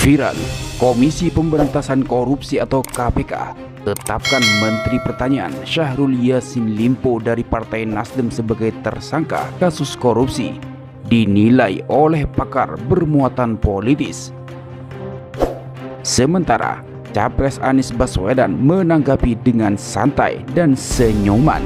Viral, Komisi Pemberantasan Korupsi atau KPK tetapkan Menteri Pertanian Syahrul Yassin Limpo dari Partai Nasdem sebagai tersangka kasus korupsi, dinilai oleh pakar bermuatan politis. Sementara Capres Anies Baswedan menanggapi dengan santai dan senyuman.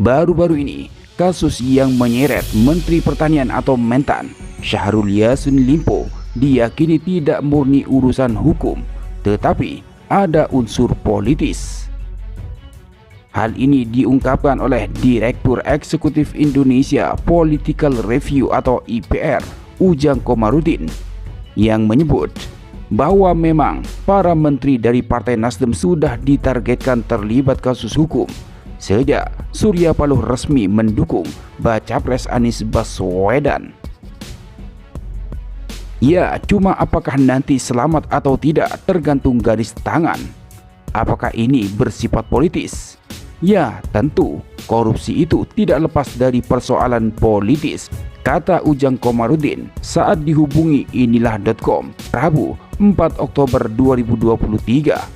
Baru-baru ini, kasus yang menyeret Menteri Pertanian atau Mentan Syahrul Yassin Limpo diyakini tidak murni urusan hukum, tetapi ada unsur politis. Hal ini diungkapkan oleh Direktur Eksekutif Indonesia Political Review atau IPR, Ujang Komarudin, yang menyebut bahwa memang para menteri dari Partai Nasdem sudah ditargetkan terlibat kasus hukum sejak Surya Paloh resmi mendukung baca pres Anies Baswedan. Ya, cuma apakah nanti selamat atau tidak tergantung garis tangan. Apakah ini bersifat politis? Ya, tentu korupsi itu tidak lepas dari persoalan politis, kata Ujang Komarudin saat dihubungi inilah.com Rabu 4 Oktober 2023.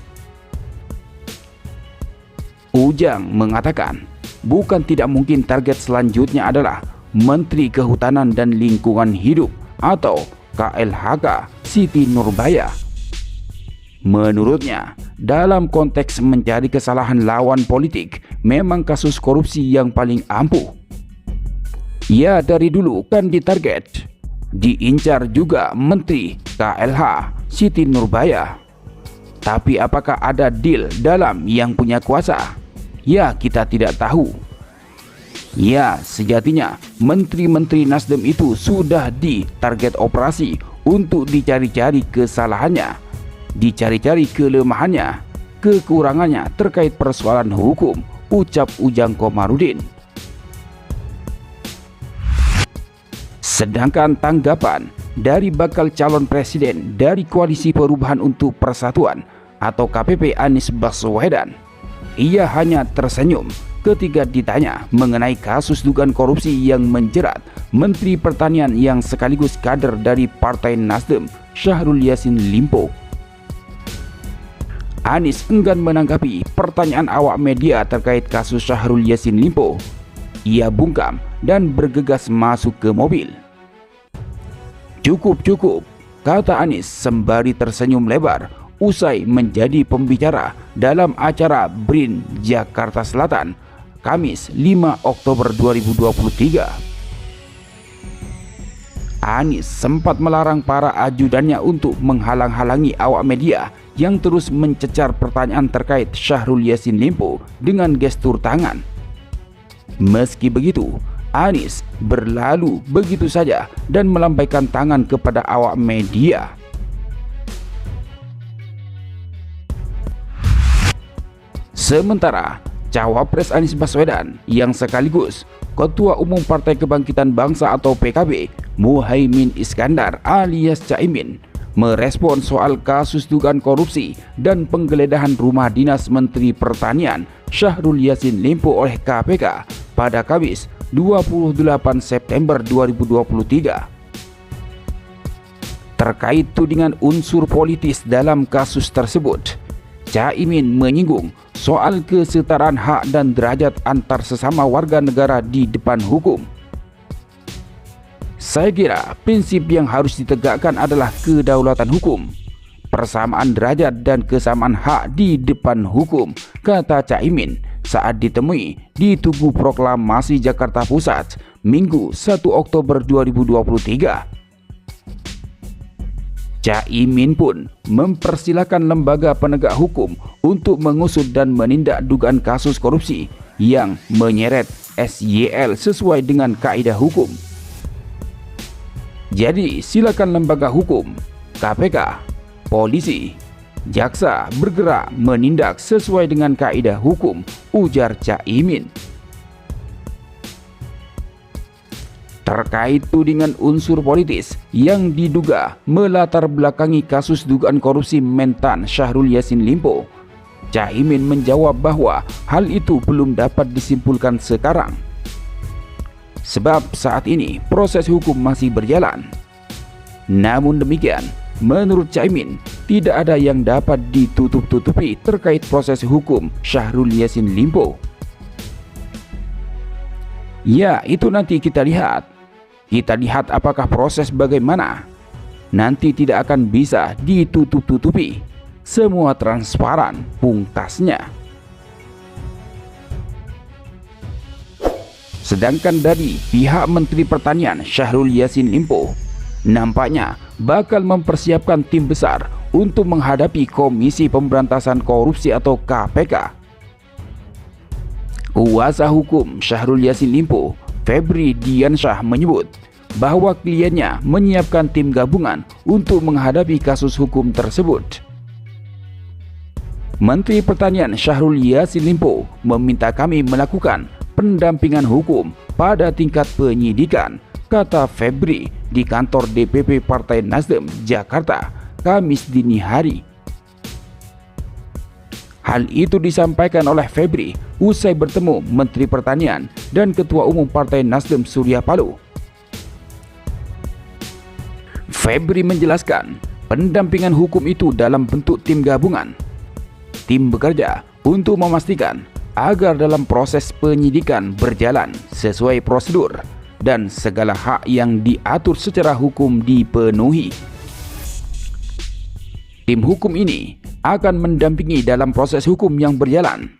Ujang mengatakan, bukan tidak mungkin target selanjutnya adalah Menteri Kehutanan dan Lingkungan Hidup atau KLHK Siti Nurbaya. Menurutnya, dalam konteks mencari kesalahan lawan politik, memang kasus korupsi yang paling ampuh. Ya, dari dulu kan ditarget, diincar juga Menteri KLH Siti Nurbaya. Tapi apakah ada deal dalam yang punya kuasa? Ya, kita tidak tahu. Ya, sejatinya menteri-menteri Nasdem itu sudah ditarget operasi untuk dicari-cari kesalahannya, dicari-cari kelemahannya, kekurangannya terkait persoalan hukum, ucap Ujang Komarudin. Sedangkan tanggapan dari bakal calon presiden dari Koalisi Perubahan untuk Persatuan atau KPP Anies Baswedan, ia hanya tersenyum ketika ditanya mengenai kasus dugaan korupsi yang menjerat Menteri Pertanian yang sekaligus kader dari Partai Nasdem Syahrul Yassin Limpo. Anies enggan menanggapi pertanyaan awak media terkait kasus Syahrul Yassin Limpo. Ia bungkam dan bergegas masuk ke mobil. Cukup, kata Anies sembari tersenyum lebar usai menjadi pembicara dalam acara BRIN Jakarta Selatan, Kamis 5 Oktober 2023. Anies sempat melarang para ajudannya untuk menghalang-halangi awak media yang terus mencecar pertanyaan terkait Syahrul Yassin Limpo dengan gestur tangan. Meski begitu, Anies berlalu begitu saja dan melambaikan tangan kepada awak media. Sementara Cawapres Anies Baswedan yang sekaligus Ketua Umum Partai Kebangkitan Bangsa atau PKB, Muhaimin Iskandar alias Caimin, merespon soal kasus dugaan korupsi dan penggeledahan rumah dinas Menteri Pertanian Syahrul Yassin Limpo oleh KPK pada Kamis 28 September 2023. Terkait tudingan unsur politis dalam kasus tersebut, Caimin menyinggung soal kesetaraan hak dan derajat antar sesama warga negara di depan hukum. Saya kira prinsip yang harus ditegakkan adalah kedaulatan hukum, persamaan derajat dan kesamaan hak di depan hukum, kata Caimin saat ditemui di Tugu Proklamasi Jakarta Pusat Minggu 1 Oktober 2023. Caimin pun mempersilahkan lembaga penegak hukum untuk mengusut dan menindak dugaan kasus korupsi yang menyeret SYL sesuai dengan kaidah hukum. Jadi silakan lembaga hukum, KPK, polisi, jaksa bergerak menindak sesuai dengan kaidah hukum, ujar Caimin. terkait tudingan unsur politis yang diduga melatar belakangi kasus dugaan korupsi Mentan Syahrul Yassin Limpo. Caimin menjawab bahwa hal itu belum dapat disimpulkan sekarang, sebab saat ini proses hukum masih berjalan. Namun demikian, menurut Caimin, tidak ada yang dapat ditutup-tutupi terkait proses hukum Syahrul Yassin Limpo. Ya, itu nanti kita lihat. Kita lihat apakah proses bagaimana. Nanti tidak akan bisa ditutup-tutupi. Semua transparan, pungkasnya. Sedangkan dari pihak Menteri Pertanian Syahrul Yassin Limpo, nampaknya bakal mempersiapkan tim besar untuk menghadapi Komisi Pemberantasan Korupsi atau KPK. Kuasa hukum Syahrul Yassin Limpo, Febri Diansyah, menyebut bahwa kliennya menyiapkan tim gabungan untuk menghadapi kasus hukum tersebut. Menteri Pertanian Syahrul Yassin Limpo meminta kami melakukan pendampingan hukum pada tingkat penyidikan, kata Febri di kantor DPP Partai Nasdem, Jakarta, Kamis dini hari. Hal itu disampaikan oleh Febri usai bertemu Menteri Pertanian dan Ketua Umum Partai Nasdem Surya Paloh. Febri menjelaskan pendampingan hukum itu dalam bentuk tim gabungan. Tim bekerja untuk memastikan agar dalam proses penyidikan berjalan sesuai prosedur dan segala hak yang diatur secara hukum dipenuhi. Tim hukum ini akan mendampingi dalam proses hukum yang berjalan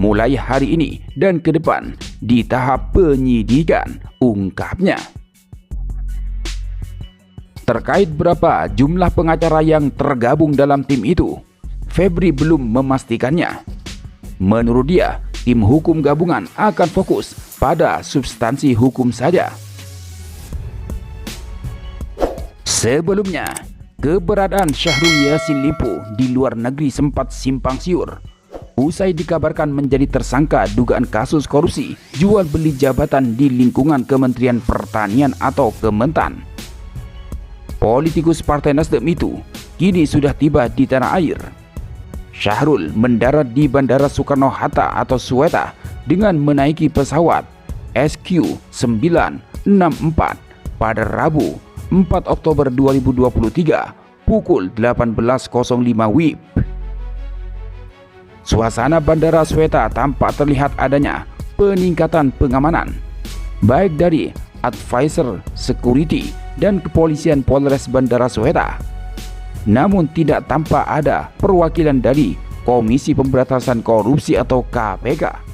mulai hari ini dan ke depan di tahap penyidikan, ungkapnya. Terkait berapa jumlah pengacara yang tergabung dalam tim itu, Febri belum memastikannya. Menurut dia, tim hukum gabungan akan fokus pada substansi hukum saja. Sebelumnya, keberadaan Syahrul Yassin Limpo di luar negeri sempat simpang siur usai dikabarkan menjadi tersangka dugaan kasus korupsi jual beli jabatan di lingkungan Kementerian Pertanian atau Kementan. Politikus Partai Nasdem itu kini sudah tiba di tanah air. Syahrul mendarat di Bandara Soekarno-Hatta atau Sueta dengan menaiki pesawat SQ964 pada Rabu 4 Oktober 2023 pukul 18.05 WIB. Suasana Bandara Sueta tampak terlihat adanya peningkatan pengamanan baik dari advisor security dan kepolisian Polres Bandara Sueta. Namun tidak tampak ada perwakilan dari Komisi Pemberantasan Korupsi atau KPK.